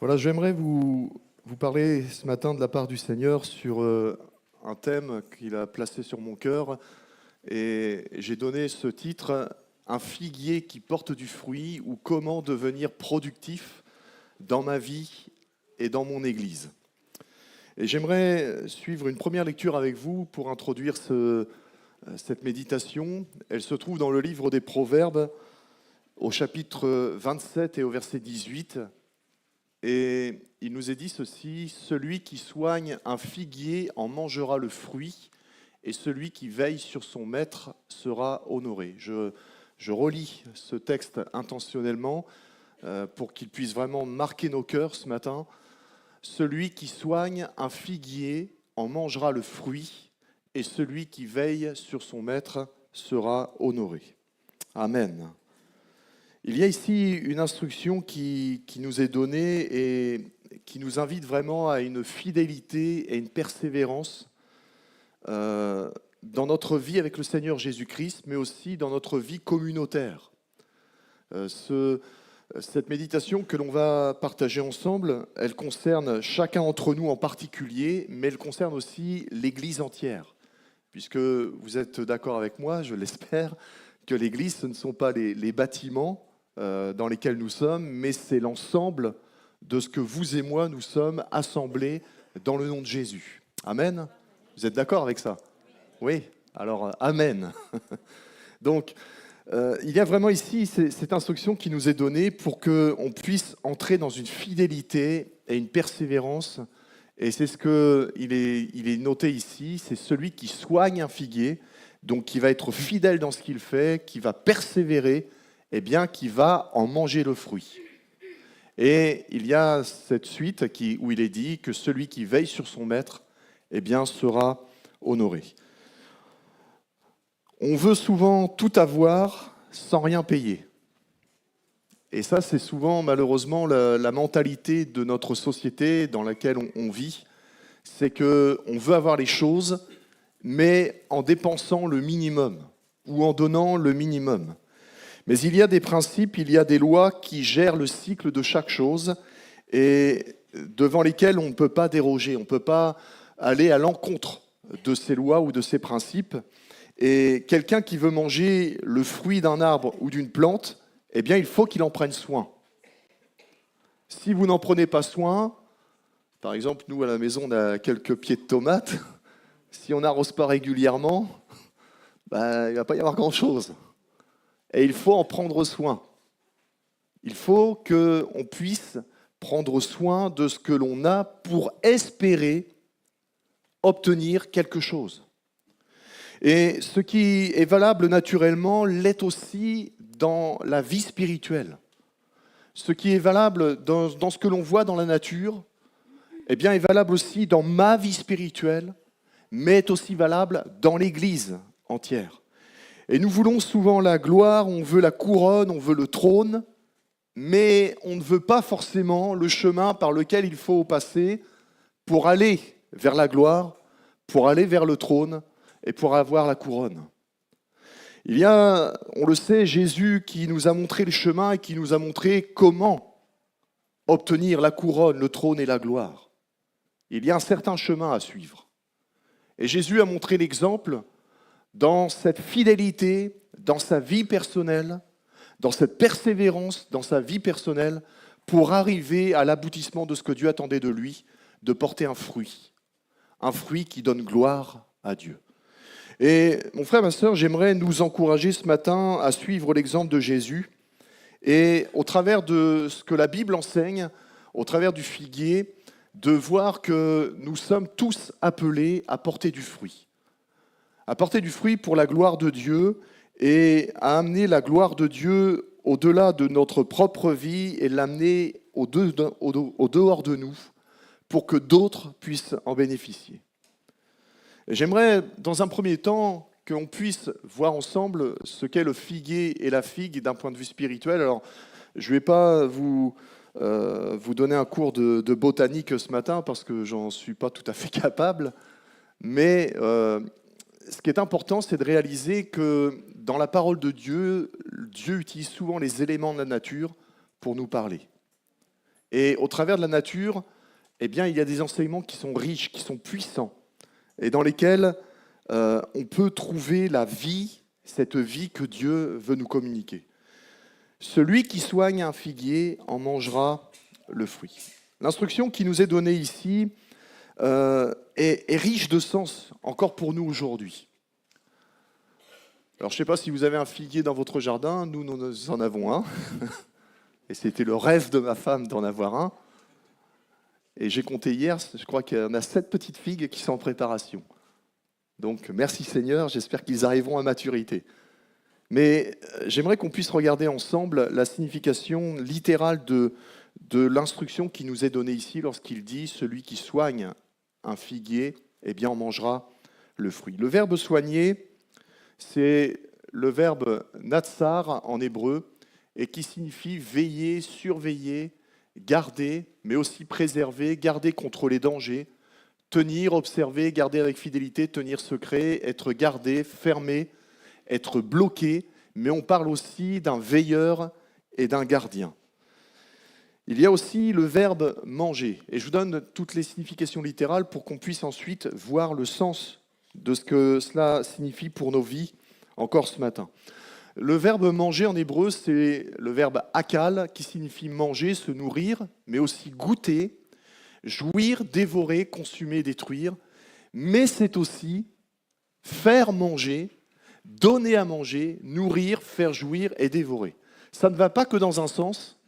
Voilà, j'aimerais vous parler ce matin de la part du Seigneur sur un thème qu'il a placé sur mon cœur. Et j'ai donné ce titre, Un figuier qui porte du fruit ou comment devenir productif dans ma vie et dans mon Église. Et j'aimerais suivre une première lecture avec vous pour introduire cette méditation. Elle se trouve dans le livre des Proverbes au chapitre 27 et au verset 18. Et il nous est dit ceci, celui qui soigne un figuier en mangera le fruit, et celui qui veille sur son maître sera honoré. Je relis ce texte intentionnellement pour qu'il puisse vraiment marquer nos cœurs ce matin. Celui qui soigne un figuier en mangera le fruit, et celui qui veille sur son maître sera honoré. Amen. Il y a ici une instruction qui nous est donnée et qui nous invite vraiment à une fidélité et une persévérance dans notre vie avec le Seigneur Jésus-Christ, mais aussi dans notre vie communautaire. Cette méditation que l'on va partager ensemble, elle concerne chacun d'entre nous en particulier, mais elle concerne aussi l'Église entière. Puisque vous êtes d'accord avec moi, je l'espère, que l'Église, ce ne sont pas les bâtiments dans lesquels nous sommes, mais c'est l'ensemble de ce que vous et moi, nous sommes assemblés dans le nom de Jésus. Amen. Vous êtes d'accord avec ça? Oui. Alors, Amen. Donc, il y a vraiment ici cette instruction qui nous est donnée pour qu'on puisse entrer dans une fidélité et une persévérance. Et c'est ce qu'il est noté ici, c'est celui qui soigne un figuier, donc qui va être fidèle dans ce qu'il fait, qui va persévérer, eh bien, qui va en manger le fruit. Et il y a cette suite où il est dit que celui qui veille sur son maître, eh bien, sera honoré. On veut souvent tout avoir sans rien payer. Et ça, c'est souvent, malheureusement, la mentalité de notre société dans laquelle on vit. C'est qu'on veut avoir les choses, mais en dépensant le minimum ou en donnant le minimum. Mais il y a des principes, il y a des lois qui gèrent le cycle de chaque chose et devant lesquelles on ne peut pas déroger, on ne peut pas aller à l'encontre de ces lois ou de ces principes. Et quelqu'un qui veut manger le fruit d'un arbre ou d'une plante, eh bien, il faut qu'il en prenne soin. Si vous n'en prenez pas soin, par exemple, nous à la maison, on a quelques pieds de tomates, si on n'arrose pas régulièrement, il ne va pas y avoir grand-chose. Et il faut en prendre soin. Il faut qu'on puisse prendre soin de ce que l'on a pour espérer obtenir quelque chose. Et ce qui est valable naturellement l'est aussi dans la vie spirituelle. Ce qui est valable dans ce que l'on voit dans la nature, eh bien, est valable aussi dans ma vie spirituelle, mais est aussi valable dans l'Église entière. Et nous voulons souvent la gloire, on veut la couronne, on veut le trône, mais on ne veut pas forcément le chemin par lequel il faut passer pour aller vers la gloire, pour aller vers le trône et pour avoir la couronne. Il y a, on le sait, Jésus qui nous a montré le chemin et qui nous a montré comment obtenir la couronne, le trône et la gloire. Il y a un certain chemin à suivre. Et Jésus a montré l'exemple dans cette fidélité, dans sa vie personnelle, dans cette persévérance dans sa vie personnelle, pour arriver à l'aboutissement de ce que Dieu attendait de lui, de porter un fruit qui donne gloire à Dieu. Et mon frère, ma sœur, j'aimerais nous encourager ce matin à suivre l'exemple de Jésus, et au travers de ce que la Bible enseigne, au travers du figuier, de voir que nous sommes tous appelés à porter du fruit. À porter du fruit pour la gloire de Dieu et à amener la gloire de Dieu au-delà de notre propre vie et l'amener au dehors de nous pour que d'autres puissent en bénéficier. Et j'aimerais, dans un premier temps, qu'on puisse voir ensemble ce qu'est le figuier et la figue d'un point de vue spirituel. Alors, je ne vais pas vous donner un cours de botanique ce matin parce que j'en suis pas tout à fait capable, mais ce qui est important, c'est de réaliser que dans la parole de Dieu, Dieu utilise souvent les éléments de la nature pour nous parler. Et au travers de la nature, eh bien, il y a des enseignements qui sont riches, qui sont puissants, et dans lesquels on peut trouver la vie, cette vie que Dieu veut nous communiquer. Celui qui soigne un figuier en mangera le fruit. L'instruction qui nous est donnée ici est riche de sens, encore pour nous aujourd'hui. Alors, je ne sais pas si vous avez un figuier dans votre jardin, nous en avons un. Et c'était le rêve de ma femme d'en avoir un. Et j'ai compté hier, je crois qu'il y en a 7 petites figues qui sont en préparation. Donc, merci Seigneur, j'espère qu'ils arriveront à maturité. Mais j'aimerais qu'on puisse regarder ensemble la signification littérale de l'instruction qui nous est donnée ici lorsqu'il dit « Celui qui soigne un figuier, eh bien, en mangera le fruit ». Le verbe « soigner », c'est le verbe « natsar » en hébreu, et qui signifie veiller, surveiller, garder, mais aussi préserver, garder contre les dangers, tenir, observer, garder avec fidélité, tenir secret, être gardé, fermé, être bloqué, mais on parle aussi d'un veilleur et d'un gardien. Il y a aussi le verbe manger, et je vous donne toutes les significations littérales pour qu'on puisse ensuite voir le sens de ce que cela signifie pour nos vies encore ce matin. Le verbe manger en hébreu, c'est le verbe akal, qui signifie manger, se nourrir, mais aussi goûter, jouir, dévorer, consumer, détruire. Mais c'est aussi faire manger, donner à manger, nourrir, faire jouir et dévorer. Ça ne va pas que dans un sens,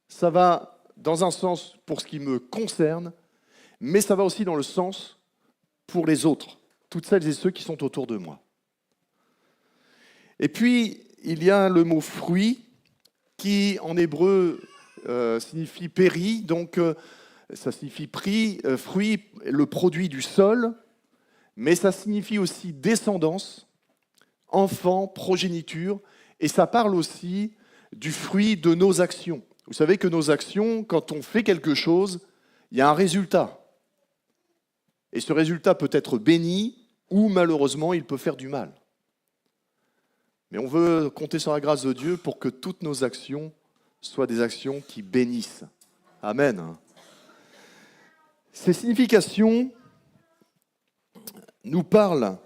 ça va dans un sens pour ce qui me concerne, mais ça va aussi dans le sens pour les autres, toutes celles et ceux qui sont autour de moi. Et puis, il y a le mot fruit qui, en hébreu, signifie péri, donc ça signifie fruit, le produit du sol, mais ça signifie aussi descendance, enfant, progéniture, et ça parle aussi du fruit de nos actions. Vous savez que nos actions, quand on fait quelque chose, il y a un résultat. Et ce résultat peut être béni ou malheureusement, il peut faire du mal. Mais on veut compter sur la grâce de Dieu pour que toutes nos actions soient des actions qui bénissent. Amen. Ces significations nous parlent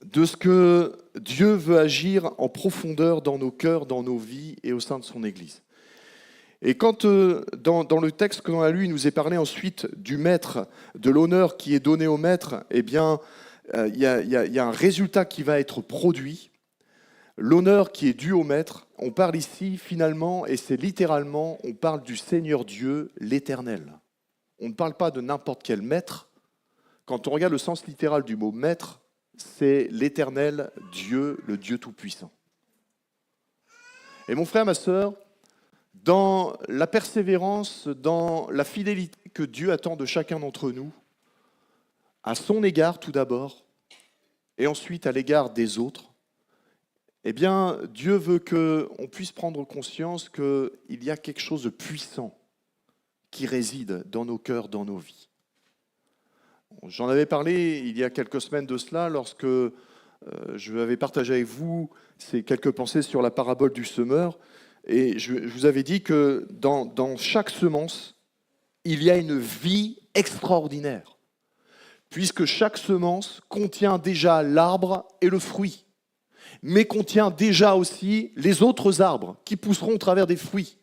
de ce que Dieu veut agir en profondeur dans nos cœurs, dans nos vies et au sein de son Église. Et quand dans le texte que l'on a lu, il nous est parlé ensuite du maître, de l'honneur qui est donné au maître, eh bien, il y a un résultat qui va être produit. L'honneur qui est dû au maître, on parle ici finalement, et c'est littéralement, on parle du Seigneur Dieu, l'Éternel. On ne parle pas de n'importe quel maître. Quand on regarde le sens littéral du mot maître, c'est l'Éternel Dieu, le Dieu Tout-Puissant. Et mon frère, ma sœur, dans la persévérance, dans la fidélité que Dieu attend de chacun d'entre nous, à son égard tout d'abord, et ensuite à l'égard des autres, eh bien, Dieu veut qu'on puisse prendre conscience qu'il y a quelque chose de puissant qui réside dans nos cœurs, dans nos vies. J'en avais parlé il y a quelques semaines de cela, lorsque je avais partagé avec vous ces quelques pensées sur la parabole du semeur, et je vous avais dit que dans chaque semence, il y a une vie extraordinaire, puisque chaque semence contient déjà l'arbre et le fruit, mais contient déjà aussi les autres arbres qui pousseront au travers des fruits,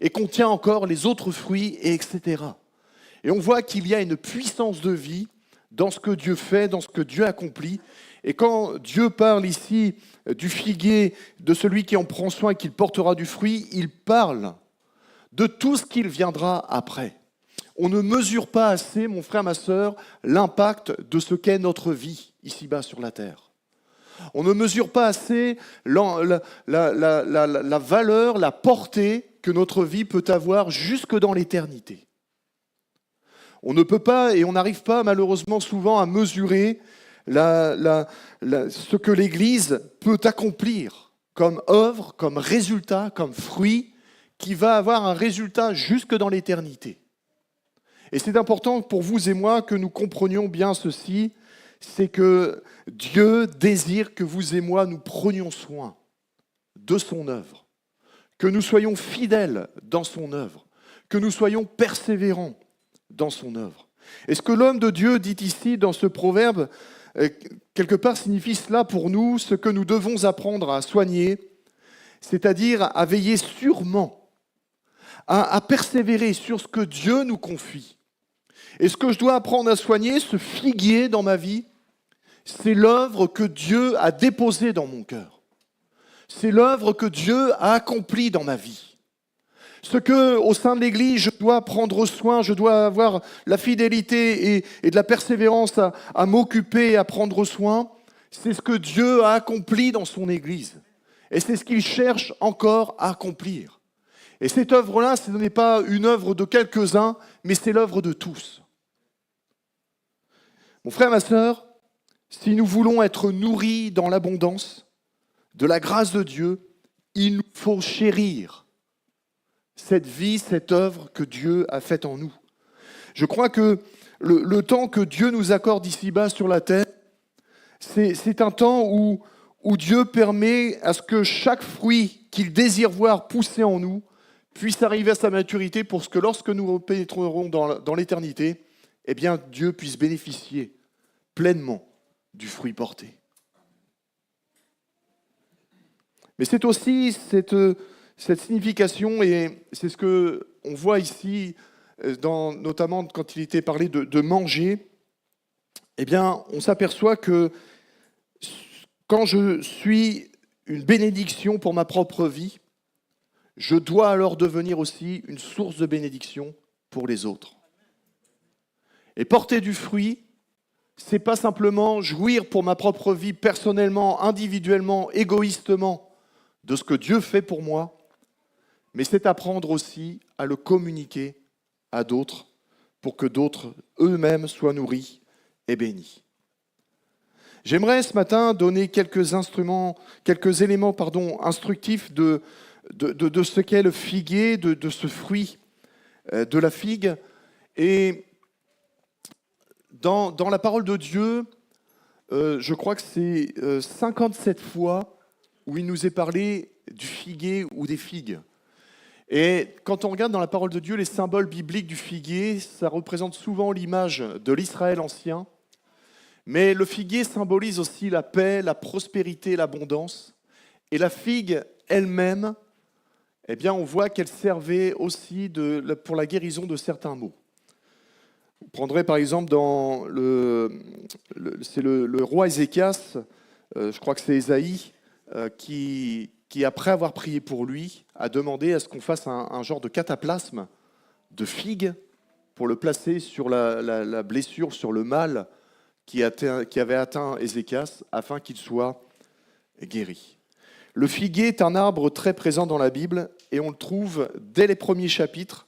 et contient encore les autres fruits, et etc. Et on voit qu'il y a une puissance de vie dans ce que Dieu fait, dans ce que Dieu accomplit. Et quand Dieu parle ici du figuier, de celui qui en prend soin et qui portera du fruit, il parle de tout ce qu'il viendra après. On ne mesure pas assez, mon frère, ma sœur, l'impact de ce qu'est notre vie ici-bas sur la terre. On ne mesure pas assez la valeur, la portée que notre vie peut avoir jusque dans l'éternité. On ne peut pas et on n'arrive pas malheureusement souvent à mesurer ce que l'Église peut accomplir comme œuvre, comme résultat, comme fruit, qui va avoir un résultat jusque dans l'éternité. Et c'est important pour vous et moi que nous comprenions bien ceci, c'est que Dieu désire que vous et moi nous prenions soin de son œuvre, que nous soyons fidèles dans son œuvre, que nous soyons persévérants dans son œuvre. Et ce que l'homme de Dieu dit ici dans ce proverbe, quelque part signifie cela pour nous, ce que nous devons apprendre à soigner, c'est-à-dire à veiller sûrement, à persévérer sur ce que Dieu nous confie. Et ce que je dois apprendre à soigner, ce figuier dans ma vie, c'est l'œuvre que Dieu a déposée dans mon cœur. C'est l'œuvre que Dieu a accomplie dans ma vie. Ce que, au sein de l'Église, je dois prendre soin, je dois avoir la fidélité et de la persévérance à m'occuper, à prendre soin, c'est ce que Dieu a accompli dans son Église. Et c'est ce qu'il cherche encore à accomplir. Et cette œuvre-là, ce n'est pas une œuvre de quelques-uns, mais c'est l'œuvre de tous. Mon frère, ma sœur, si nous voulons être nourris dans l'abondance de la grâce de Dieu, il nous faut chérir cette vie, cette œuvre que Dieu a faite en nous. Je crois que le temps que Dieu nous accorde ici-bas sur la terre, c'est un temps où Dieu permet à ce que chaque fruit qu'il désire voir pousser en nous puisse arriver à sa maturité pour que lorsque nous pénétrerons dans l'éternité, eh bien Dieu puisse bénéficier pleinement du fruit porté. Mais c'est aussi cette signification, et c'est ce qu'on voit ici, notamment quand il était parlé de manger, eh bien, on s'aperçoit que quand je suis une bénédiction pour ma propre vie, je dois alors devenir aussi une source de bénédiction pour les autres. Et porter du fruit, c'est pas simplement jouir pour ma propre vie personnellement, individuellement, égoïstement de ce que Dieu fait pour moi, mais c'est apprendre aussi à le communiquer à d'autres pour que d'autres eux-mêmes soient nourris et bénis. J'aimerais ce matin donner quelques éléments instructifs de ce qu'est le figuier, de ce fruit de la figue. Et dans la parole de Dieu, je crois que c'est 57 fois où il nous est parlé du figuier ou des figues. Et quand on regarde dans la parole de Dieu, les symboles bibliques du figuier, ça représente souvent l'image de l'Israël ancien. Mais le figuier symbolise aussi la paix, la prospérité, l'abondance. Et la figue elle-même, eh bien, on voit qu'elle servait aussi pour la guérison de certains maux. Vous prendrez par exemple dans c'est le roi Ézéchias, je crois que c'est Ésaïe, qui, après avoir prié pour lui, a demandé à ce qu'on fasse un genre de cataplasme de figue pour le placer sur la blessure, sur le mal qui avait atteint Ézéchias, afin qu'il soit guéri. Le figuier est un arbre très présent dans la Bible, et on le trouve dès les premiers chapitres,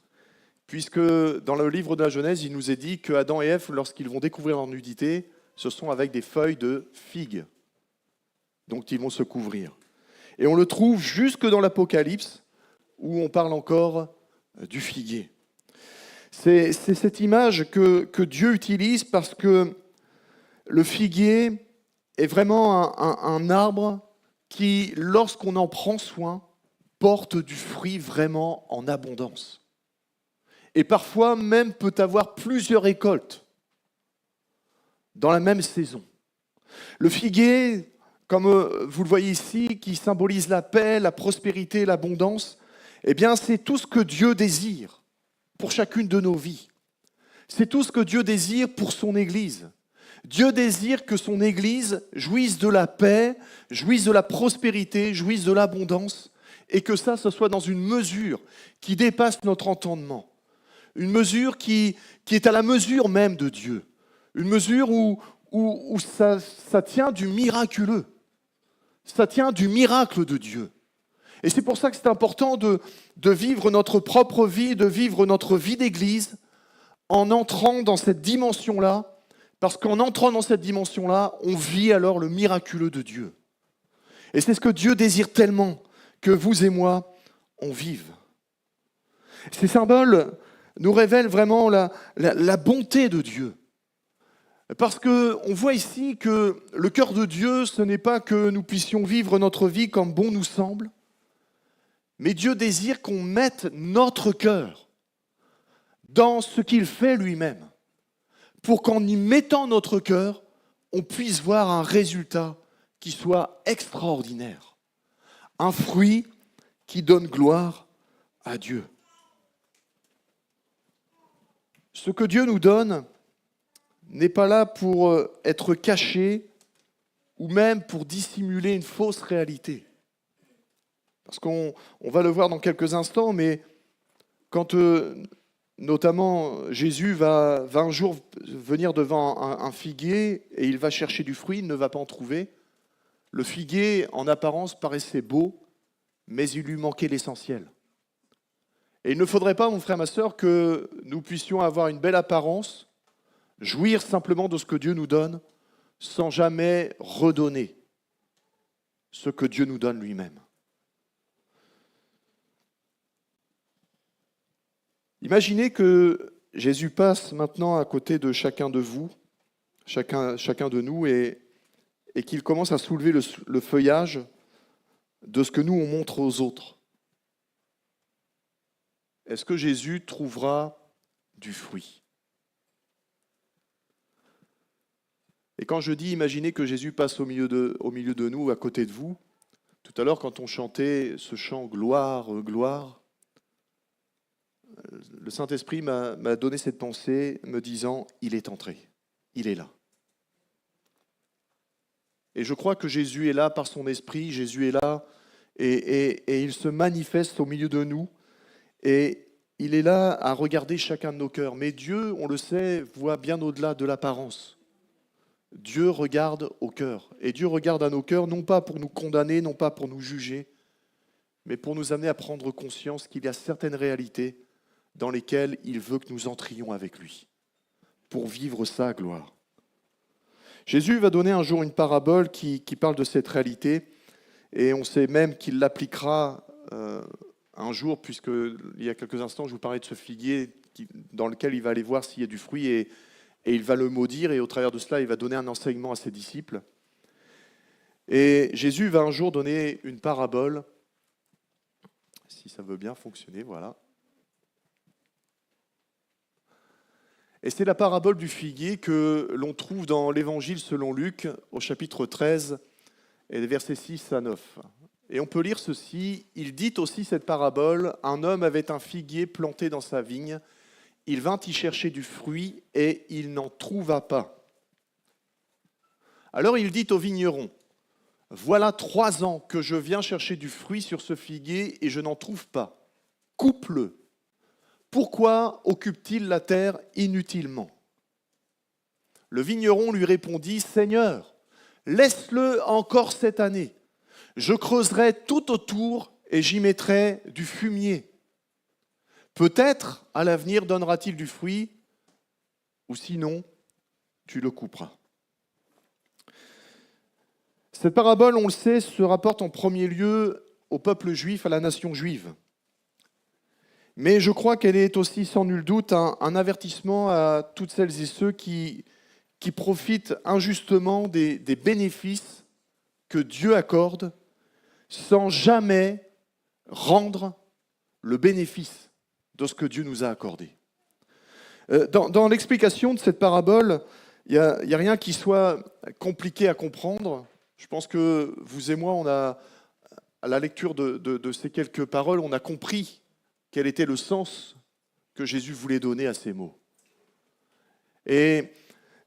puisque dans le livre de la Genèse, il nous est dit que Adam et Ève, lorsqu'ils vont découvrir leur nudité, ce sont avec des feuilles de figue dont ils vont se couvrir. Et on le trouve jusque dans l'Apocalypse, où on parle encore du figuier. C'est cette image que Dieu utilise parce que le figuier est vraiment un arbre qui, lorsqu'on en prend soin, porte du fruit vraiment en abondance. Et parfois même peut avoir plusieurs récoltes dans la même saison. Le figuier, comme vous le voyez ici, qui symbolise la paix, la prospérité, l'abondance, eh bien c'est tout ce que Dieu désire pour chacune de nos vies. C'est tout ce que Dieu désire pour son Église. Dieu désire que son Église jouisse de la paix, jouisse de la prospérité, jouisse de l'abondance, et que ça, ce soit dans une mesure qui dépasse notre entendement. Une mesure qui est à la mesure même de Dieu. Une mesure où ça tient du miraculeux. Ça tient du miracle de Dieu. Et c'est pour ça que c'est important de vivre notre propre vie, de vivre notre vie d'Église en entrant dans cette dimension-là, parce qu'en entrant dans cette dimension-là, on vit alors le miraculeux de Dieu. Et c'est ce que Dieu désire tellement, que vous et moi, on vive. Ces symboles nous révèlent vraiment la bonté de Dieu. Parce qu'on voit ici que le cœur de Dieu, ce n'est pas que nous puissions vivre notre vie comme bon nous semble, mais Dieu désire qu'on mette notre cœur dans ce qu'il fait lui-même, pour qu'en y mettant notre cœur, on puisse voir un résultat qui soit extraordinaire, un fruit qui donne gloire à Dieu. Ce que Dieu nous donne n'est pas là pour être caché ou même pour dissimuler une fausse réalité. Parce qu'on va le voir dans quelques instants, mais quand notamment Jésus va un jour venir devant un figuier et il va chercher du fruit, il ne va pas en trouver. Le figuier, en apparence, paraissait beau, mais il lui manquait l'essentiel. Et il ne faudrait pas, mon frère, ma sœur, que nous puissions avoir une belle apparence, jouir simplement de ce que Dieu nous donne, sans jamais redonner ce que Dieu nous donne lui-même. Imaginez que Jésus passe maintenant à côté de chacun de vous, chacun de nous, et qu'il commence à soulever le feuillage de ce que nous, on montre aux autres. Est-ce que Jésus trouvera du fruit ? Et quand je dis imaginez que Jésus passe au milieu de nous, à côté de vous, tout à l'heure quand on chantait ce chant « Gloire, gloire », le Saint-Esprit m'a donné cette pensée me disant « Il est entré, il est là ». Et je crois que Jésus est là par son esprit, Jésus est là et il se manifeste au milieu de nous et il est là à regarder chacun de nos cœurs. Mais Dieu, on le sait, voit bien au-delà de l'apparence. Dieu regarde au cœur. Et Dieu regarde à nos cœurs, non pas pour nous condamner, non pas pour nous juger, mais pour nous amener à prendre conscience qu'il y a certaines réalités dans lesquelles il veut que nous entrions avec lui, pour vivre sa gloire. Jésus va donner un jour une parabole qui parle de cette réalité, et on sait même qu'il l'appliquera un jour, puisqu'il y a quelques instants, je vous parlais de ce figuier dans lequel il va aller voir s'il y a du fruit, et il va le maudire, et au travers de cela, il va donner un enseignement à ses disciples. Et Jésus va un jour donner une parabole, si ça veut bien fonctionner, voilà. Et c'est la parabole du figuier que l'on trouve dans l'Évangile selon Luc, au chapitre 13, et les versets 6 à 9. Et on peut lire ceci, « Il dit aussi cette parabole, un homme avait un figuier planté dans sa vigne, il vint y chercher du fruit et il n'en trouva pas. Alors il dit au vigneron, « Voilà 3 ans que je viens chercher du fruit sur ce figuier et je n'en trouve pas. Coupe-le. Pourquoi occupe-t-il la terre inutilement ?» Le vigneron lui répondit, « Seigneur, laisse-le encore cette année. Je creuserai tout autour et j'y mettrai du fumier. Peut-être, à l'avenir, donnera-t-il du fruit, ou sinon, tu le couperas. » Cette parabole, on le sait, se rapporte en premier lieu au peuple juif, à la nation juive. Mais je crois qu'elle est aussi, sans nul doute, un avertissement à toutes celles et ceux qui profitent injustement des bénéfices que Dieu accorde sans jamais rendre le bénéfice de ce que Dieu nous a accordé. Dans l'explication de cette parabole, il n'y a rien qui soit compliqué à comprendre. Je pense que vous et moi, à la lecture de ces quelques paroles, on a compris quel était le sens que Jésus voulait donner à ces mots. Et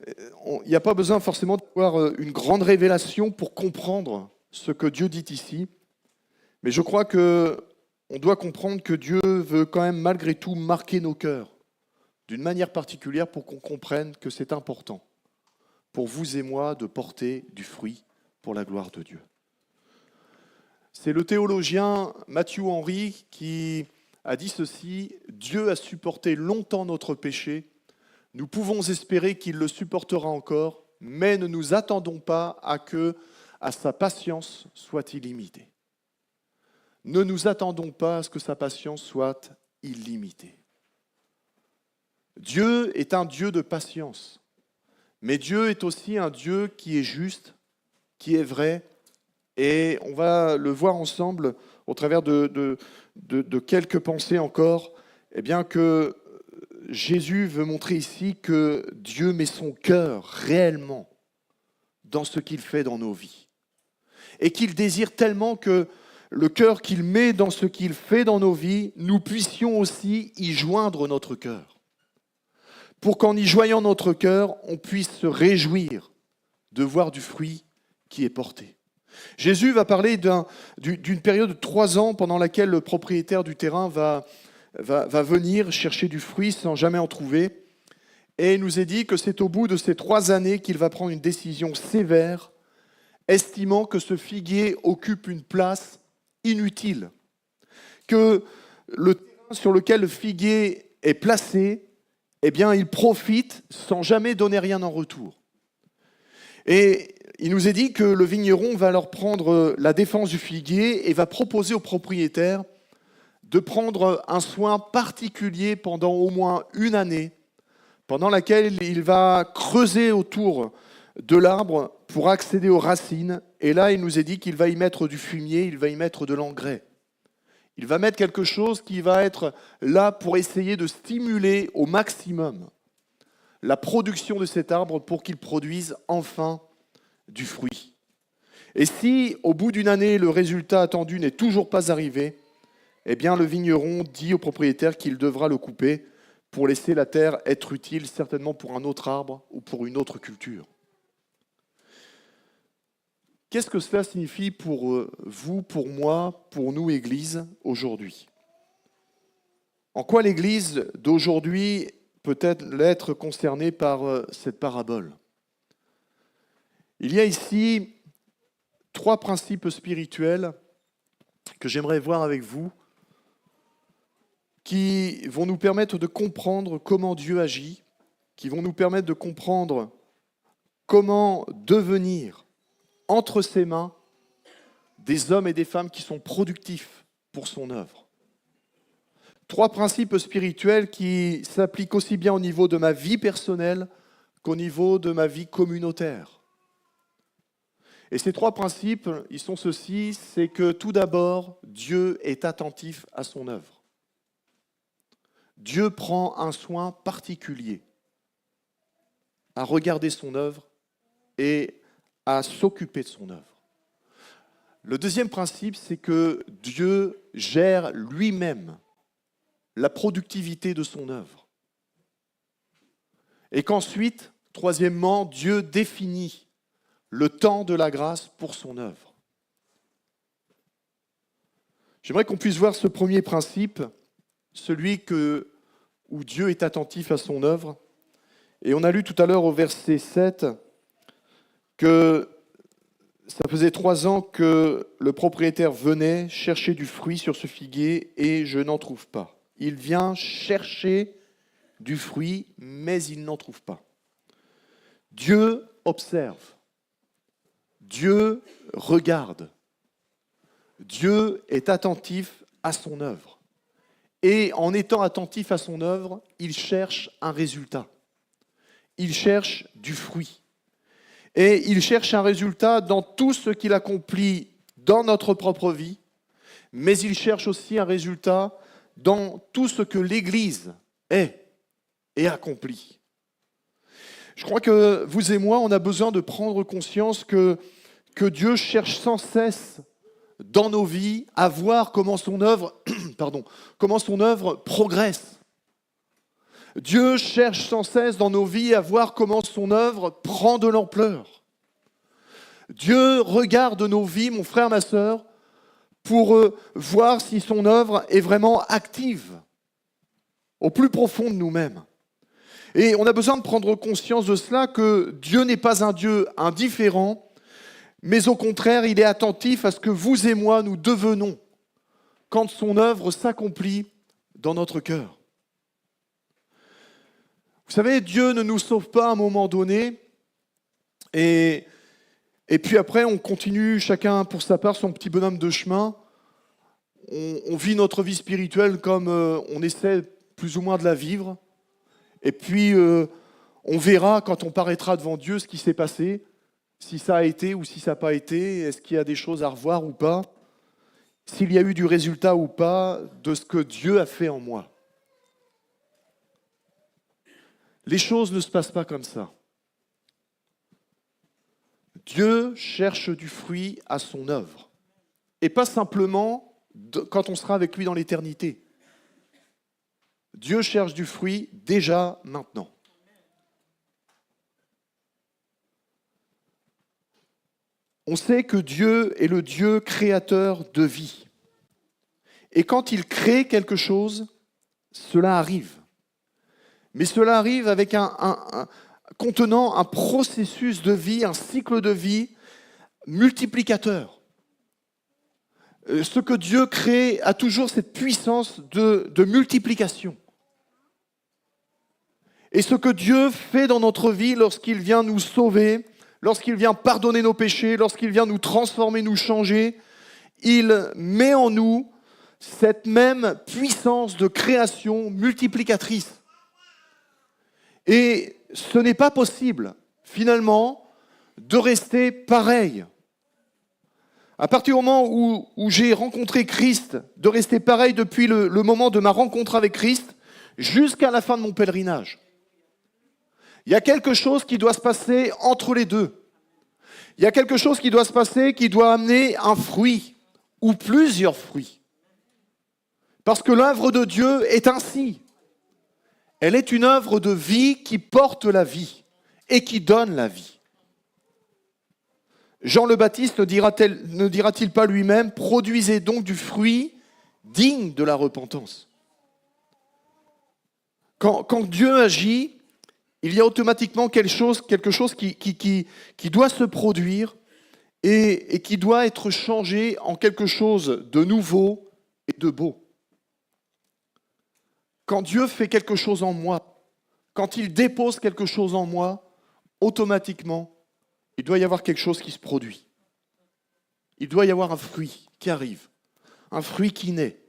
il n'y a pas besoin forcément d'avoir une grande révélation pour comprendre ce que Dieu dit ici, mais je crois qu'on doit comprendre que Dieu veut quand même malgré tout marquer nos cœurs d'une manière particulière pour qu'on comprenne que c'est important pour vous et moi de porter du fruit pour la gloire de Dieu. C'est le théologien Matthew Henry qui a dit ceci, « Dieu a supporté longtemps notre péché, nous pouvons espérer qu'il le supportera encore, mais ne nous attendons pas à sa patience soit illimitée. » Ne nous attendons pas à ce que sa patience soit illimitée. Dieu est un Dieu de patience, mais Dieu est aussi un Dieu qui est juste, qui est vrai, et on va le voir ensemble au travers de quelques pensées encore, eh bien que Jésus veut montrer ici que Dieu met son cœur réellement dans ce qu'il fait dans nos vies. Et qu'il désire tellement que le cœur qu'il met dans ce qu'il fait dans nos vies, nous puissions aussi y joindre notre cœur. Pour qu'en y joignant notre cœur, on puisse se réjouir de voir du fruit qui est porté. Jésus va parler d'une période de 3 ans pendant laquelle le propriétaire du terrain va venir chercher du fruit sans jamais en trouver. Et il nous est dit que c'est au bout de ces 3 années qu'il va prendre une décision sévère, estimant que ce figuier occupe une place inutile, que le terrain sur lequel le figuier est placé, eh bien, il profite sans jamais donner rien en retour. Et il nous est dit que le vigneron va alors prendre la défense du figuier et va proposer au propriétaire de prendre un soin particulier pendant au moins 1 année, pendant laquelle il va creuser autour de l'arbre pour accéder aux racines. Et là, il nous est dit qu'il va y mettre du fumier, il va y mettre de l'engrais. Il va mettre quelque chose qui va être là pour essayer de stimuler au maximum la production de cet arbre pour qu'il produise enfin du fruit. Et si, au bout d'1 année, le résultat attendu n'est toujours pas arrivé, eh bien, le vigneron dit au propriétaire qu'il devra le couper pour laisser la terre être utile, certainement pour un autre arbre ou pour une autre culture. Qu'est-ce que cela signifie pour vous, pour moi, pour nous, Église, aujourd'hui ? En quoi l'Église d'aujourd'hui peut-être l'être concernée par cette parabole ? Il y a ici 3 principes spirituels que j'aimerais voir avec vous, qui vont nous permettre de comprendre comment Dieu agit, qui vont nous permettre de comprendre comment devenir entre ses mains des hommes et des femmes qui sont productifs pour son œuvre. 3 principes spirituels qui s'appliquent aussi bien au niveau de ma vie personnelle qu'au niveau de ma vie communautaire. Et ces 3 principes, ils sont ceux-ci, c'est que tout d'abord, Dieu est attentif à son œuvre. Dieu prend un soin particulier à regarder son œuvre et à s'occuper de son œuvre. Le deuxième principe, c'est que Dieu gère lui-même la productivité de son œuvre. Et qu'ensuite, troisièmement, Dieu définit le temps de la grâce pour son œuvre. J'aimerais qu'on puisse voir ce premier principe, celui où Dieu est attentif à son œuvre. Et on a lu tout à l'heure au verset 7 que ça faisait 3 ans que le propriétaire venait chercher du fruit sur ce figuier et je n'en trouve pas. Il vient chercher du fruit, mais il n'en trouve pas. Dieu observe. Dieu regarde. Dieu est attentif à son œuvre. Et en étant attentif à son œuvre, il cherche un résultat. Il cherche du fruit. Et il cherche un résultat dans tout ce qu'il accomplit dans notre propre vie, mais il cherche aussi un résultat dans tout ce que l'Église est et accomplit. Je crois que vous et moi, on a besoin de prendre conscience que Dieu cherche sans cesse dans nos vies à voir comment son œuvre, progresse. Dieu cherche sans cesse dans nos vies à voir comment son œuvre prend de l'ampleur. Dieu regarde nos vies, mon frère, ma sœur, pour voir si son œuvre est vraiment active au plus profond de nous-mêmes. Et on a besoin de prendre conscience de cela, que Dieu n'est pas un Dieu indifférent, mais au contraire, il est attentif à ce que vous et moi, nous devenons quand son œuvre s'accomplit dans notre cœur. Vous savez, Dieu ne nous sauve pas à un moment donné, et puis après, on continue chacun pour sa part son petit bonhomme de chemin. On vit notre vie spirituelle comme on essaie plus ou moins de la vivre. Et puis, on verra quand on paraîtra devant Dieu ce qui s'est passé, si ça a été ou si ça n'a pas été, est-ce qu'il y a des choses à revoir ou pas, s'il y a eu du résultat ou pas de ce que Dieu a fait en moi. les choses ne se passent pas comme ça. Dieu cherche du fruit à son œuvre. Et pas simplement quand on sera avec lui dans l'éternité. Dieu cherche du fruit déjà maintenant. On sait que Dieu est le Dieu créateur de vie. Et quand il crée quelque chose, cela arrive. Mais cela arrive avec contenant un processus de vie, un cycle de vie multiplicateur. Ce que Dieu crée a toujours cette puissance de multiplication. Et ce que Dieu fait dans notre vie lorsqu'il vient nous sauver, lorsqu'il vient pardonner nos péchés, lorsqu'il vient nous transformer, nous changer, il met en nous cette même puissance de création multiplicatrice. Et ce n'est pas possible, finalement, de rester pareil. À partir du moment où j'ai rencontré Christ, de rester pareil depuis le moment de ma rencontre avec Christ, jusqu'à la fin de mon pèlerinage. Il y a quelque chose qui doit se passer entre les deux. Il y a quelque chose qui doit se passer, qui doit amener un fruit, ou plusieurs fruits. Parce que l'œuvre de Dieu est ainsi. Elle est une œuvre de vie qui porte la vie et qui donne la vie. Jean le Baptiste ne dira-t-il pas lui-même « Produisez donc du fruit digne de la repentance ». Quand Dieu agit, il y a automatiquement quelque chose qui doit se produire et qui doit être changé en quelque chose de nouveau et de beau. Quand Dieu fait quelque chose en moi, quand il dépose quelque chose en moi, automatiquement, il doit y avoir quelque chose qui se produit. Il doit y avoir un fruit qui arrive, un fruit qui naît,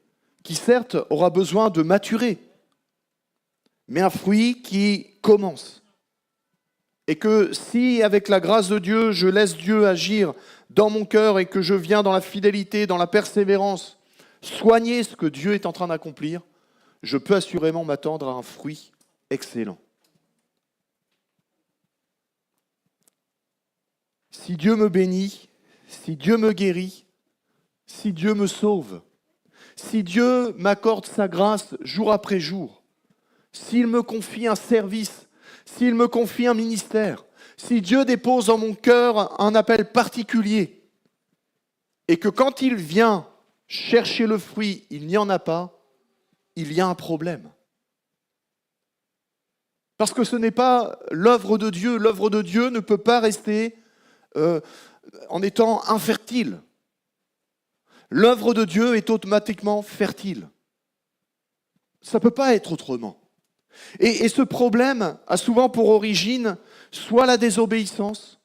qui certes aura besoin de maturer, mais un fruit qui commence. Et que si, avec la grâce de Dieu, je laisse Dieu agir dans mon cœur et que je viens dans la fidélité, dans la persévérance, soigner ce que Dieu est en train d'accomplir, je peux assurément m'attendre à un fruit excellent. Si Dieu me bénit, si Dieu me guérit, si Dieu me sauve, si Dieu m'accorde sa grâce jour après jour, s'il me confie un service, s'il me confie un ministère, si Dieu dépose dans mon cœur un appel particulier, et que quand il vient chercher le fruit, il n'y en a pas, il y a un problème. Parce que ce n'est pas l'œuvre de Dieu. L'œuvre de Dieu ne peut pas rester en étant infertile. L'œuvre de Dieu est automatiquement fertile. Ça ne peut pas être autrement. Et ce problème a souvent pour origine soit la désobéissance,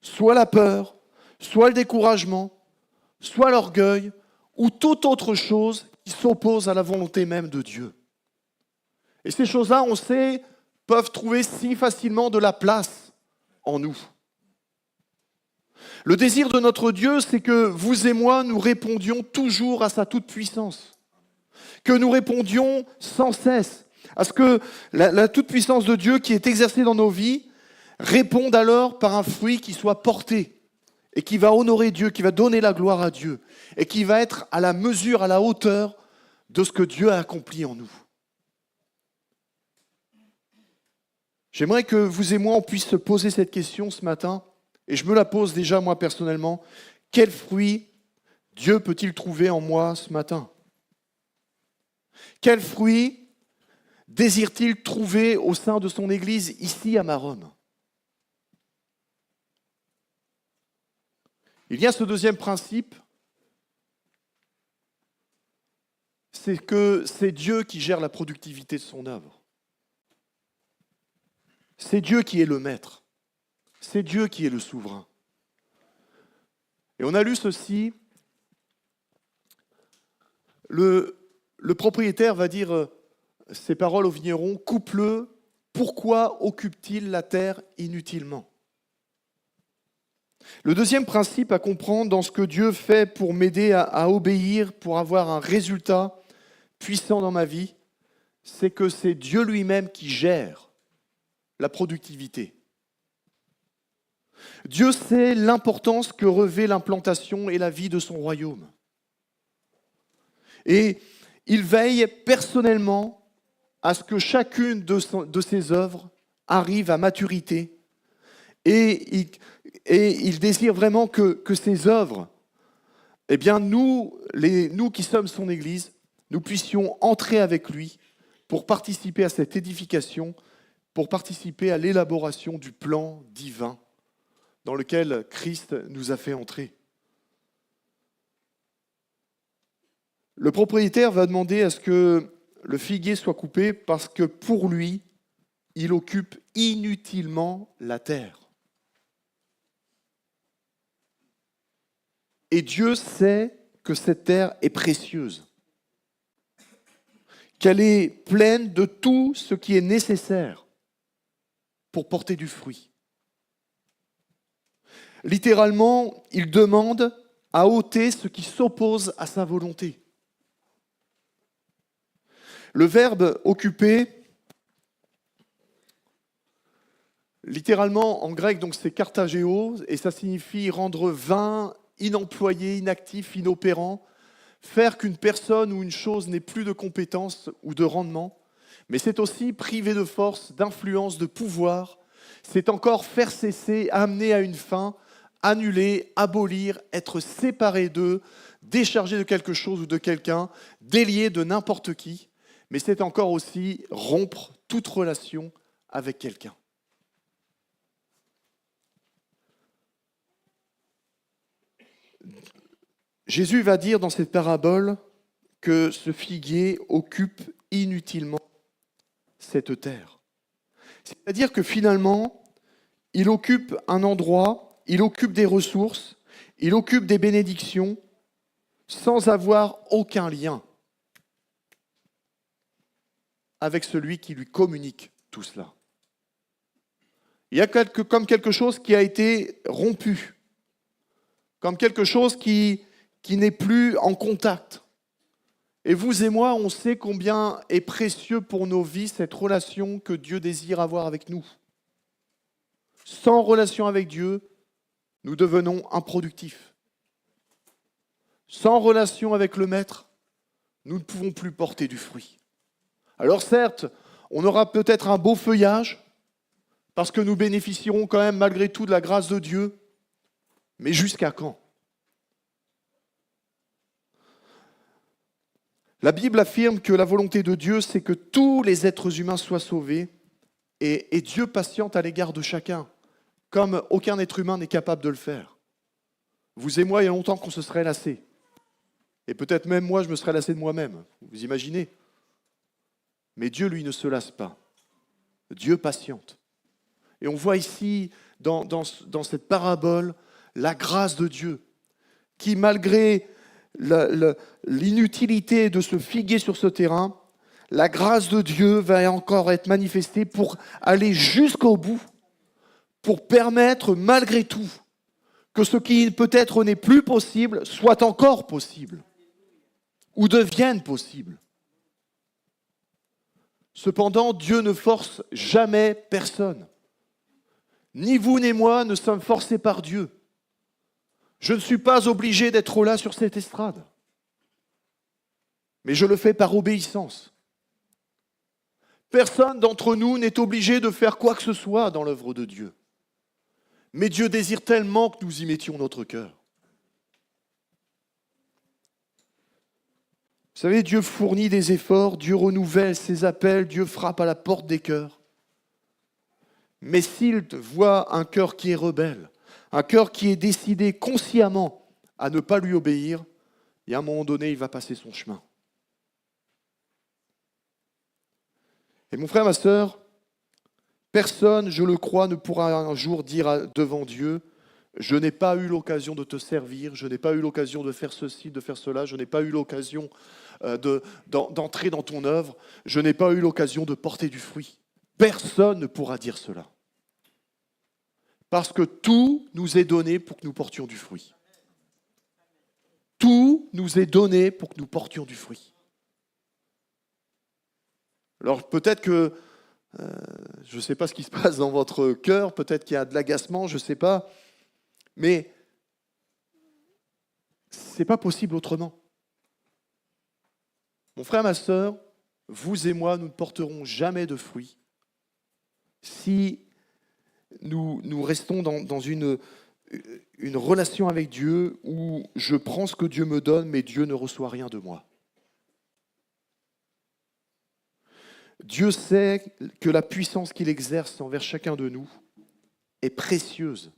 soit la peur, soit le découragement, soit l'orgueil, ou toute autre chose qui s'oppose à la volonté même de Dieu. Et ces choses-là, on sait, peuvent trouver si facilement de la place en nous. Le désir de notre Dieu, c'est que vous et moi, nous répondions toujours à sa toute-puissance. Que nous répondions sans cesse à ce que la toute-puissance de Dieu qui est exercée dans nos vies réponde alors par un fruit qui soit porté et qui va honorer Dieu, qui va donner la gloire à Dieu et qui va être à la mesure, à la hauteur de ce que Dieu a accompli en nous. J'aimerais que vous et moi, on puisse se poser cette question ce matin, et je me la pose déjà moi personnellement. Quel fruit Dieu peut-il trouver en moi ce matin ? Quel fruit désire-t-il trouver au sein de son Église ici à Maromme ? Il y a ce deuxième principe, c'est que c'est Dieu qui gère la productivité de son œuvre. C'est Dieu qui est le maître. C'est Dieu qui est le souverain. Et on a lu ceci, le propriétaire va dire ces paroles au vigneron, « Coupe-le, pourquoi occupe-t-il la terre inutilement ?» Le deuxième principe à comprendre dans ce que Dieu fait pour m'aider à obéir, pour avoir un résultat puissant dans ma vie, c'est que c'est Dieu lui-même qui gère la productivité. Dieu sait l'importance que revêt l'implantation et la vie de son royaume. Et il veille personnellement à ce que chacune de ses œuvres arrive à maturité. Et il désire vraiment que ces œuvres, eh bien nous qui sommes son Église, nous puissions entrer avec lui pour participer à cette édification, pour participer à l'élaboration du plan divin dans lequel Christ nous a fait entrer. Le propriétaire va demander à ce que le figuier soit coupé parce que pour lui, il occupe inutilement la terre. Et Dieu sait que cette terre est précieuse, qu'elle est pleine de tout ce qui est nécessaire pour porter du fruit. Littéralement, il demande à ôter ce qui s'oppose à sa volonté. Le verbe occuper, littéralement en grec, donc c'est kartagéo, et ça signifie rendre vain, inemployé, inactif, inopérant, faire qu'une personne ou une chose n'ait plus de compétences ou de rendement, mais c'est aussi priver de force, d'influence, de pouvoir, c'est encore faire cesser, amener à une fin, annuler, abolir, être séparé d'eux, déchargé de quelque chose ou de quelqu'un, délié de n'importe qui, mais c'est encore aussi rompre toute relation avec quelqu'un. Jésus va dire dans cette parabole que ce figuier occupe inutilement cette terre. C'est-à-dire que finalement, il occupe un endroit, il occupe des ressources, il occupe des bénédictions sans avoir aucun lien avec celui qui lui communique tout cela. Il y a comme quelque chose qui a été rompu, comme quelque chose qui n'est plus en contact. Et vous et moi, on sait combien est précieux pour nos vies cette relation que Dieu désire avoir avec nous. Sans relation avec Dieu, nous devenons improductifs. Sans relation avec le Maître, nous ne pouvons plus porter du fruit. Alors certes, on aura peut-être un beau feuillage, parce que nous bénéficierons quand même malgré tout de la grâce de Dieu, mais jusqu'à quand ? La Bible affirme que la volonté de Dieu, c'est que tous les êtres humains soient sauvés, et Dieu patiente à l'égard de chacun, comme aucun être humain n'est capable de le faire. Vous et moi, il y a longtemps qu'on se serait lassés. Et peut-être même moi, je me serais lassé de moi-même. Vous imaginez ? Mais Dieu, lui, ne se lasse pas. Dieu patiente. Et on voit ici, dans cette parabole, la grâce de Dieu, qui, malgré l'inutilité de se figuer sur ce terrain, la grâce de Dieu va encore être manifestée pour aller jusqu'au bout, pour permettre, malgré tout, que ce qui peut-être n'est plus possible soit encore possible, ou devienne possible. Cependant, Dieu ne force jamais personne. Ni vous ni moi ne sommes forcés par Dieu. Je ne suis pas obligé d'être là sur cette estrade. Mais je le fais par obéissance. Personne d'entre nous n'est obligé de faire quoi que ce soit dans l'œuvre de Dieu. Mais Dieu désire tellement que nous y mettions notre cœur. Vous savez, Dieu fournit des efforts, Dieu renouvelle ses appels, Dieu frappe à la porte des cœurs. Mais s'il voit un cœur qui est rebelle, un cœur qui est décidé consciemment à ne pas lui obéir, et à un moment donné, il va passer son chemin. Et mon frère, ma sœur, personne, je le crois, ne pourra un jour dire devant Dieu, je n'ai pas eu l'occasion de te servir, je n'ai pas eu l'occasion de faire ceci, de faire cela, je n'ai pas eu l'occasion d'entrer dans ton œuvre, je n'ai pas eu l'occasion de porter du fruit. Personne ne pourra dire cela. Parce que tout nous est donné pour que nous portions du fruit. Tout nous est donné pour que nous portions du fruit. Alors peut-être que Je ne sais pas ce qui se passe dans votre cœur, peut-être qu'il y a de l'agacement, je ne sais pas. Mais ce n'est pas possible autrement. Mon frère, ma sœur, vous et moi, nous ne porterons jamais de fruits si nous restons dans une relation avec Dieu où je prends ce que Dieu me donne, mais Dieu ne reçoit rien de moi. Dieu sait que la puissance qu'il exerce envers chacun de nous est précieuse.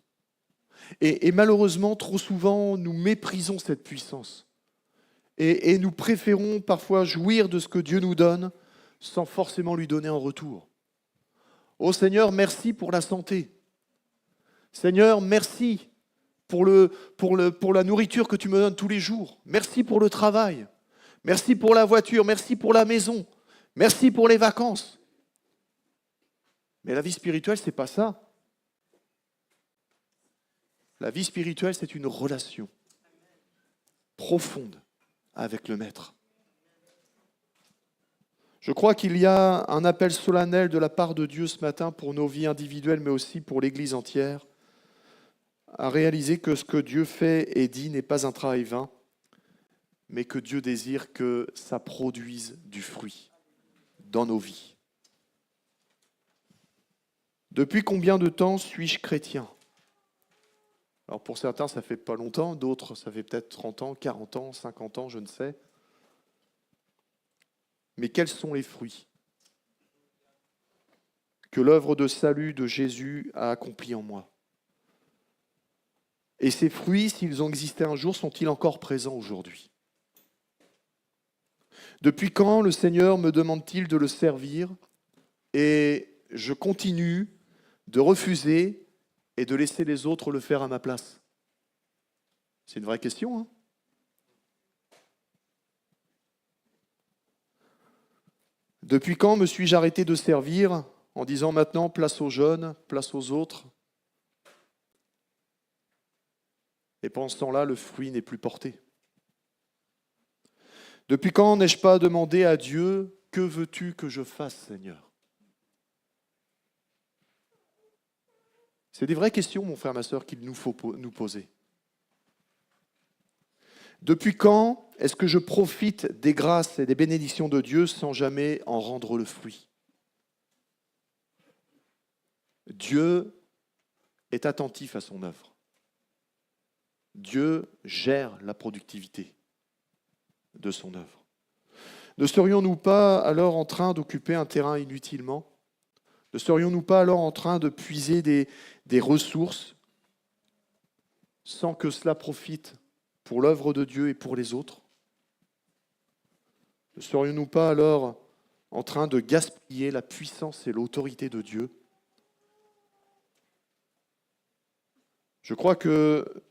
Et malheureusement, trop souvent, nous méprisons cette puissance. Et nous préférons parfois jouir de ce que Dieu nous donne sans forcément lui donner en retour. Oh Seigneur, merci pour la santé. Seigneur, merci pour la nourriture que tu me donnes tous les jours. Merci pour le travail. Merci pour la voiture. Merci pour la maison. Merci pour les vacances. Mais la vie spirituelle, ce n'est pas ça. La vie spirituelle, c'est une relation profonde avec le Maître. Je crois qu'il y a un appel solennel de la part de Dieu ce matin pour nos vies individuelles, mais aussi pour l'Église entière, à réaliser que ce que Dieu fait et dit n'est pas un travail vain, mais que Dieu désire que ça produise du fruit dans nos vies. Depuis combien de temps suis-je chrétien ? Alors pour certains, ça fait pas longtemps, d'autres, ça fait peut-être 30 ans, 40 ans, 50 ans, je ne sais. Mais quels sont les fruits que l'œuvre de salut de Jésus a accomplis en moi ? Et ces fruits, s'ils ont existé un jour, sont-ils encore présents aujourd'hui ? Depuis quand le Seigneur me demande-t-il de le servir et je continue de refuser et de laisser les autres le faire à ma place ? C'est une vraie question, hein ? Depuis quand me suis-je arrêté de servir en disant maintenant place aux jeunes, place aux autres ? Et pendant ce temps-là, le fruit n'est plus porté. Depuis quand n'ai-je pas demandé à Dieu, que veux-tu que je fasse, Seigneur ? C'est des vraies questions, mon frère, ma sœur, qu'il nous faut nous poser. Depuis quand est-ce que je profite des grâces et des bénédictions de Dieu sans jamais en rendre le fruit ? Dieu est attentif à son œuvre. Dieu gère la productivité de son œuvre. Ne serions-nous pas alors en train d'occuper un terrain inutilement ? Ne serions-nous pas alors en train de puiser des ressources sans que cela profite pour l'œuvre de Dieu et pour les autres ? Ne serions-nous pas alors en train de gaspiller la puissance et l'autorité de Dieu ? Je crois que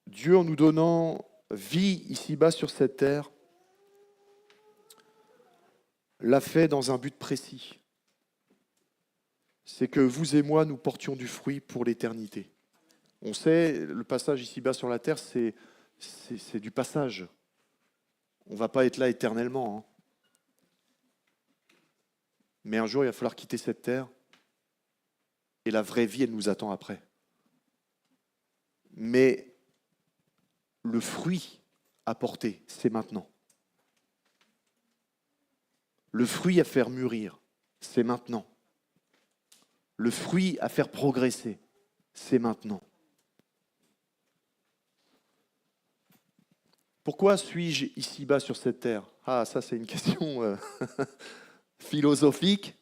Dieu, en nous donnant vie ici-bas sur cette terre, l'a fait dans un but précis. C'est que vous et moi, nous portions du fruit pour l'éternité. On sait, le passage ici-bas sur la terre, c'est du passage. On ne va pas être là éternellement. Hein. Mais un jour, il va falloir quitter cette terre. Et la vraie vie, elle nous attend après. Mais le fruit à porter, c'est maintenant. Le fruit à faire mûrir, c'est maintenant. Le fruit à faire progresser, c'est maintenant. Pourquoi suis-je ici-bas sur cette terre ? Ah, ça c'est une question philosophique,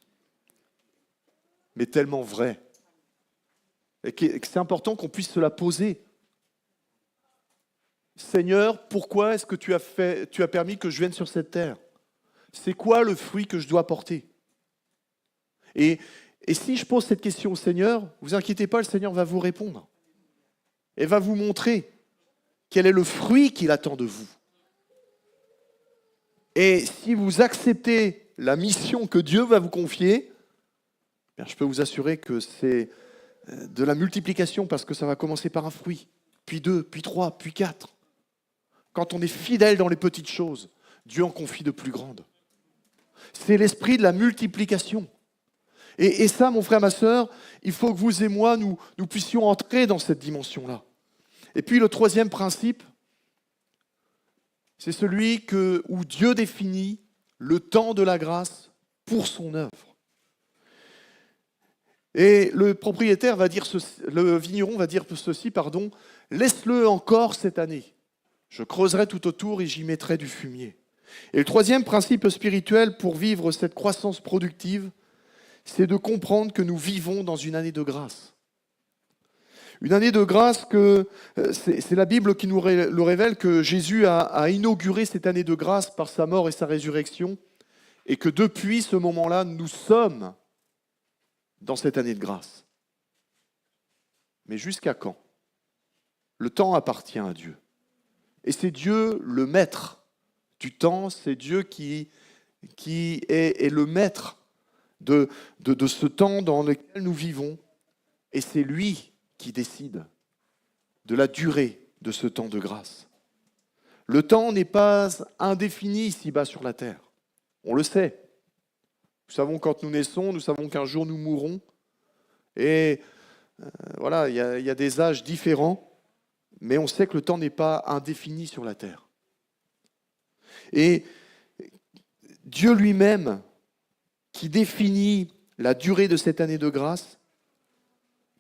mais tellement vraie. Et que c'est important qu'on puisse se la poser. Seigneur, pourquoi est-ce que tu as permis que je vienne sur cette terre ? C'est quoi le fruit que je dois porter ? Et si je pose cette question au Seigneur, vous inquiétez pas, le Seigneur va vous répondre. Et va vous montrer quel est le fruit qu'il attend de vous. Et si vous acceptez la mission que Dieu va vous confier, je peux vous assurer que c'est de la multiplication parce que ça va commencer par un fruit, puis 2, puis 3, puis 4. Quand on est fidèle dans les petites choses, Dieu en confie de plus grandes. C'est l'esprit de la multiplication. Et ça, mon frère, ma sœur, il faut que vous et moi, nous puissions entrer dans cette dimension-là. Et puis le troisième principe, c'est celui où Dieu définit le temps de la grâce pour son œuvre. Et le propriétaire va dire ceci, le vigneron va dire ceci, laisse-le encore cette année. Je creuserai tout autour et j'y mettrai du fumier. Et le troisième principe spirituel pour vivre cette croissance productive, c'est de comprendre que nous vivons dans une année de grâce. Une année de grâce que c'est la Bible qui nous le révèle, que Jésus a inauguré cette année de grâce par sa mort et sa résurrection, et que depuis ce moment-là, nous sommes dans cette année de grâce. Mais jusqu'à quand? Le temps appartient à Dieu. Et c'est Dieu le maître du temps, c'est Dieu qui est le maître de ce temps dans lequel nous vivons. Et c'est lui qui décide de la durée de ce temps de grâce. Le temps n'est pas indéfini ici-bas sur la terre. On le sait. Nous savons quand nous naissons, nous savons qu'un jour nous mourrons. Et voilà, il y a des âges différents, mais on sait que le temps n'est pas indéfini sur la terre. Et Dieu lui-même, qui définit la durée de cette année de grâce,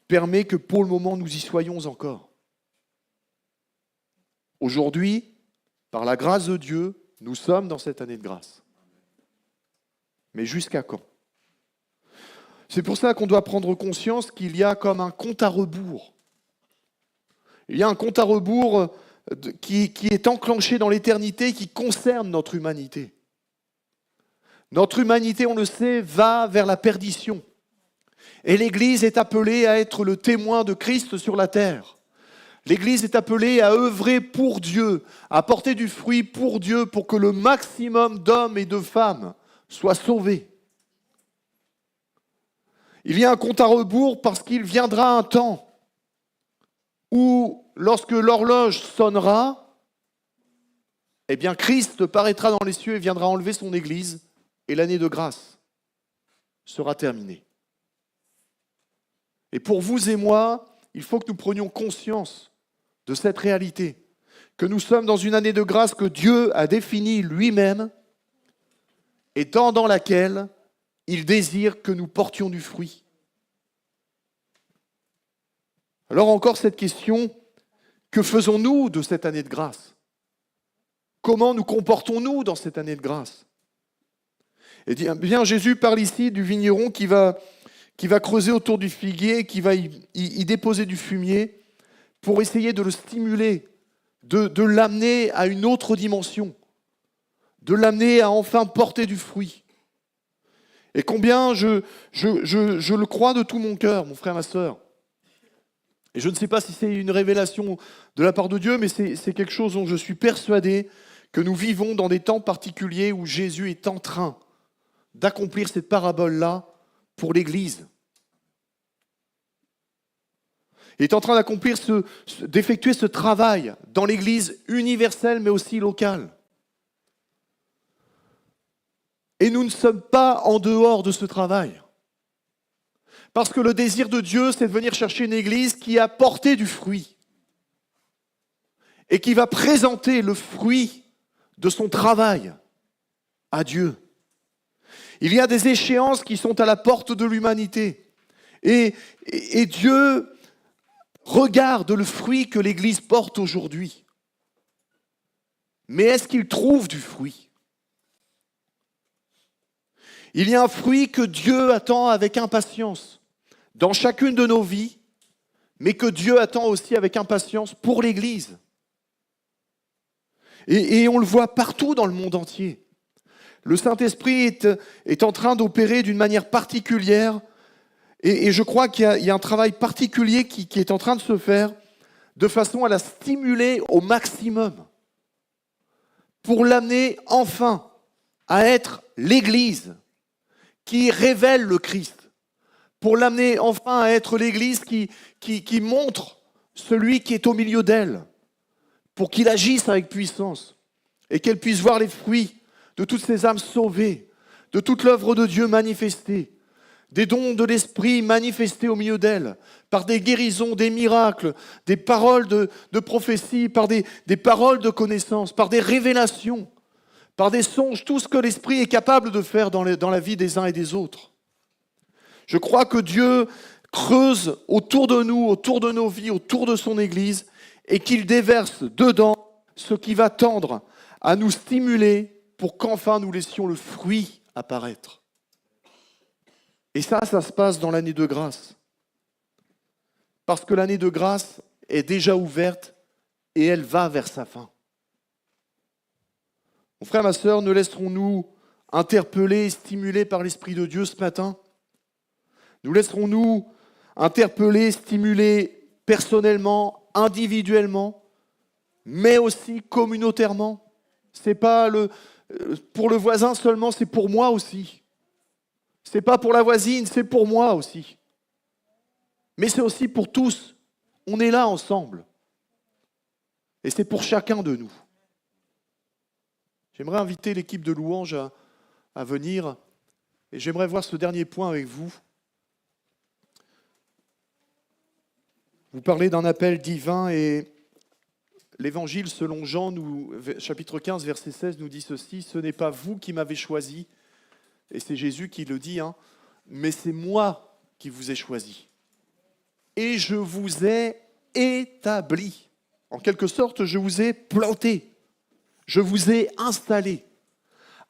permet que pour le moment nous y soyons encore. Aujourd'hui, par la grâce de Dieu, nous sommes dans cette année de grâce. Mais jusqu'à quand? C'est pour ça qu'on doit prendre conscience qu'il y a comme un compte à rebours. Il y a un compte à rebours qui est enclenché dans l'éternité, qui concerne notre humanité. Notre humanité, on le sait, va vers la perdition. Et l'Église est appelée à être le témoin de Christ sur la terre. L'Église est appelée à œuvrer pour Dieu, à porter du fruit pour Dieu, pour que le maximum d'hommes et de femmes soient sauvés. Il y a un compte à rebours parce qu'il viendra un temps où, lorsque l'horloge sonnera, eh bien Christ paraîtra dans les cieux et viendra enlever son Église et l'année de grâce sera terminée. Et pour vous et moi, il faut que nous prenions conscience de cette réalité, que nous sommes dans une année de grâce que Dieu a définie lui-même et dans laquelle il désire que nous portions du fruit. Alors encore cette question, que faisons-nous de cette année de grâce? Comment nous comportons-nous dans cette année de grâce? Et bien, Jésus parle ici du vigneron qui va creuser autour du figuier, qui va y déposer du fumier pour essayer de le stimuler, de l'amener à une autre dimension, de l'amener à enfin porter du fruit. Et combien je le crois de tout mon cœur, mon frère, ma sœur. Et je ne sais pas si c'est une révélation de la part de Dieu, mais c'est quelque chose dont je suis persuadé que nous vivons dans des temps particuliers où Jésus est en train d'accomplir cette parabole-là pour l'Église. Il est en train d'effectuer ce travail dans l'Église universelle, mais aussi locale. Et nous ne sommes pas en dehors de ce travail. Parce que le désir de Dieu, c'est de venir chercher une Église qui a porté du fruit et qui va présenter le fruit de son travail à Dieu. Il y a des échéances qui sont à la porte de l'humanité. Et Dieu regarde le fruit que l'Église porte aujourd'hui. Mais est-ce qu'il trouve du fruit? Il y a un fruit que Dieu attend avec impatience dans chacune de nos vies, mais que Dieu attend aussi avec impatience pour l'Église. Et on le voit partout dans le monde entier. Le Saint-Esprit est en train d'opérer d'une manière particulière. Et je crois qu'il y a un travail particulier qui est en train de se faire de façon à la stimuler au maximum pour l'amener enfin à être l'Église qui révèle le Christ, pour l'amener enfin à être l'Église qui montre celui qui est au milieu d'elle, pour qu'il agisse avec puissance et qu'elle puisse voir les fruits de toutes ces âmes sauvées, de toute l'œuvre de Dieu manifestée, des dons de l'esprit manifestés au milieu d'elle, par des guérisons, des miracles, des paroles de prophétie, par des paroles de connaissance, par des révélations, par des songes, tout ce que l'esprit est capable de faire dans la vie des uns et des autres. Je crois que Dieu creuse autour de nous, autour de nos vies, autour de son Église, et qu'il déverse dedans ce qui va tendre à nous stimuler pour qu'enfin nous laissions le fruit apparaître. Et ça se passe dans l'année de grâce. Parce que l'année de grâce est déjà ouverte et elle va vers sa fin. Mon frère, ma sœur, ne laisserons-nous interpeller et stimulés par l'Esprit de Dieu ce matin? Nous laisserons-nous interpeller, stimulés personnellement, individuellement, mais aussi communautairement? C'est pas pour le voisin seulement, c'est pour moi aussi. C'est pas pour la voisine, c'est pour moi aussi. Mais c'est aussi pour tous. On est là ensemble. Et c'est pour chacun de nous. J'aimerais inviter l'équipe de louanges à venir. Et j'aimerais voir ce dernier point avec vous. Vous parlez d'un appel divin et l'Évangile selon Jean, chapitre 15, verset 16, nous dit ceci. Ce n'est pas vous qui m'avez choisi, et c'est Jésus qui le dit, mais c'est moi qui vous ai choisi. Et je vous ai établi. En quelque sorte, je vous ai planté. Je vous ai installé.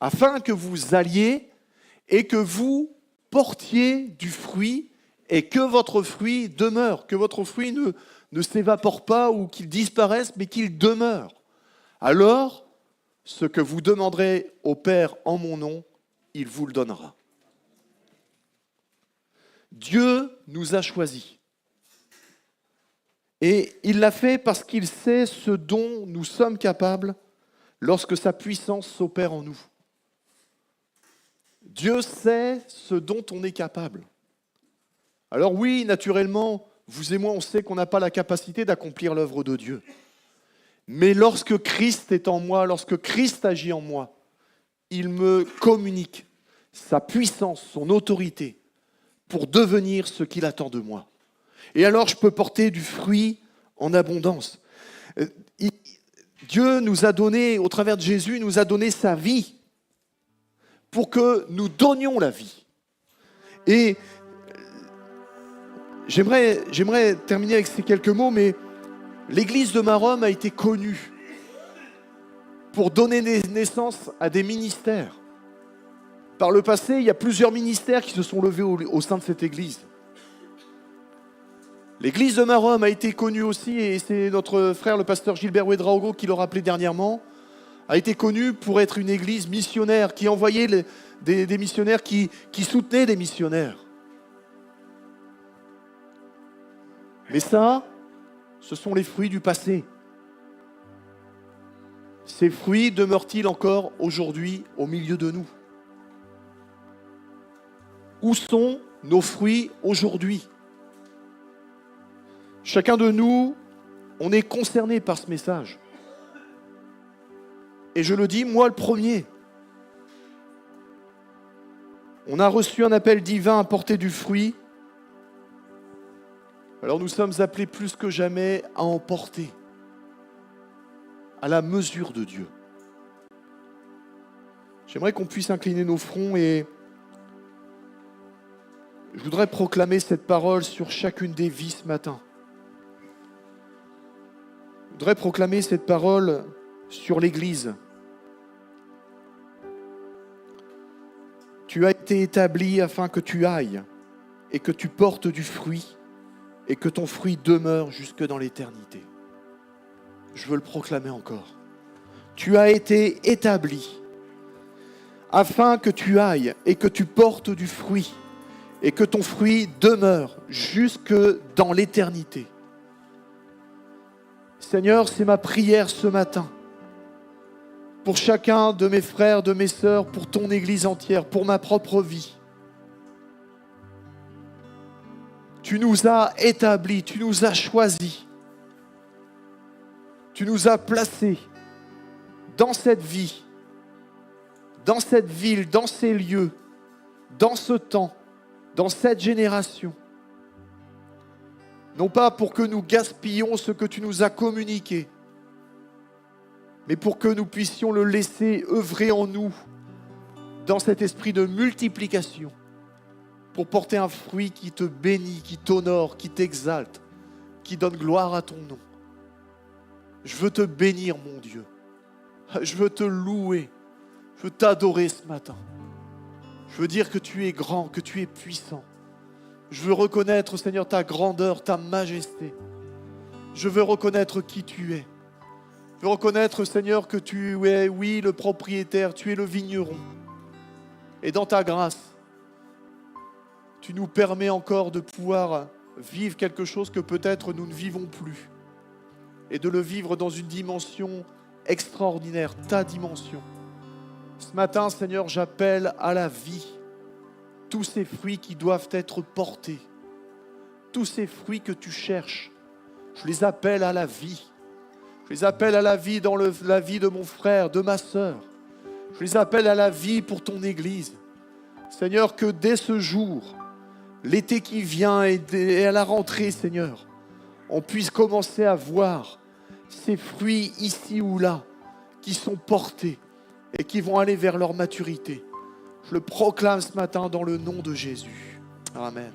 Afin que vous alliez et que vous portiez du fruit et que votre fruit demeure. Que votre fruit ne s'évapore pas ou qu'il disparaisse, mais qu'il demeure. Alors, ce que vous demanderez au Père en mon nom, il vous le donnera. Dieu nous a choisis. Et il l'a fait parce qu'il sait ce dont nous sommes capables lorsque sa puissance s'opère en nous. Dieu sait ce dont on est capable. Alors oui, naturellement, vous et moi, on sait qu'on n'a pas la capacité d'accomplir l'œuvre de Dieu. Mais lorsque Christ est en moi, lorsque Christ agit en moi, il me communique sa puissance, son autorité, pour devenir ce qu'il attend de moi. Et alors je peux porter du fruit en abondance. Dieu nous a donné, au travers de Jésus, nous a donné sa vie pour que nous donnions la vie. Et j'aimerais terminer avec ces quelques mots, mais l'église de Maromme a été connue pour donner naissance à des ministères. Par le passé, il y a plusieurs ministères qui se sont levés au sein de cette église. L'église de Maromme a été connue aussi, et c'est notre frère le pasteur Gilbert Ouedraogo qui l'a rappelé dernièrement, a été connue pour être une église missionnaire, qui envoyait des missionnaires, qui soutenaient des missionnaires. Mais ça, ce sont les fruits du passé. Ces fruits demeurent-ils encore aujourd'hui au milieu de nous? Où sont nos fruits aujourd'hui? Chacun de nous, on est concerné par ce message. Et je le dis, moi le premier. On a reçu un appel divin à porter du fruit. Alors nous sommes appelés plus que jamais à en porter, à la mesure de Dieu. J'aimerais qu'on puisse incliner nos fronts et je voudrais proclamer cette parole sur chacune des vies ce matin. Je voudrais proclamer cette parole sur l'Église. Tu as été établi afin que tu ailles et que tu portes du fruit et que ton fruit demeure jusque dans l'éternité. Je veux le proclamer encore. Tu as été établi afin que tu ailles et que tu portes du fruit et que ton fruit demeure jusque dans l'éternité. Seigneur, c'est ma prière ce matin pour chacun de mes frères, de mes sœurs, pour ton Église entière, pour ma propre vie. Tu nous as établis, tu nous as choisis, tu nous as placés dans cette vie, dans cette ville, dans ces lieux, dans ce temps, dans cette génération. Non pas pour que nous gaspillions ce que tu nous as communiqué, mais pour que nous puissions le laisser œuvrer en nous dans cet esprit de multiplication, pour porter un fruit qui te bénit, qui t'honore, qui t'exalte, qui donne gloire à ton nom. Je veux te bénir, mon Dieu. Je veux te louer. Je veux t'adorer ce matin. Je veux dire que tu es grand, que tu es puissant. Je veux reconnaître, Seigneur, ta grandeur, ta majesté. Je veux reconnaître qui tu es. Je veux reconnaître, Seigneur, que tu es, oui, le propriétaire, tu es le vigneron. Et dans ta grâce, tu nous permets encore de pouvoir vivre quelque chose que peut-être nous ne vivons plus. Et de le vivre dans une dimension extraordinaire, ta dimension. Ce matin, Seigneur, j'appelle à la vie tous ces fruits qui doivent être portés, tous ces fruits que tu cherches. Je les appelle à la vie. Je les appelle à la vie dans la vie de mon frère, de ma sœur. Je les appelle à la vie pour ton Église. Seigneur, que dès ce jour, l'été qui vient et à la rentrée, Seigneur, on puisse commencer à voir ces fruits ici ou là qui sont portés et qui vont aller vers leur maturité. Je le proclame ce matin dans le nom de Jésus. Amen.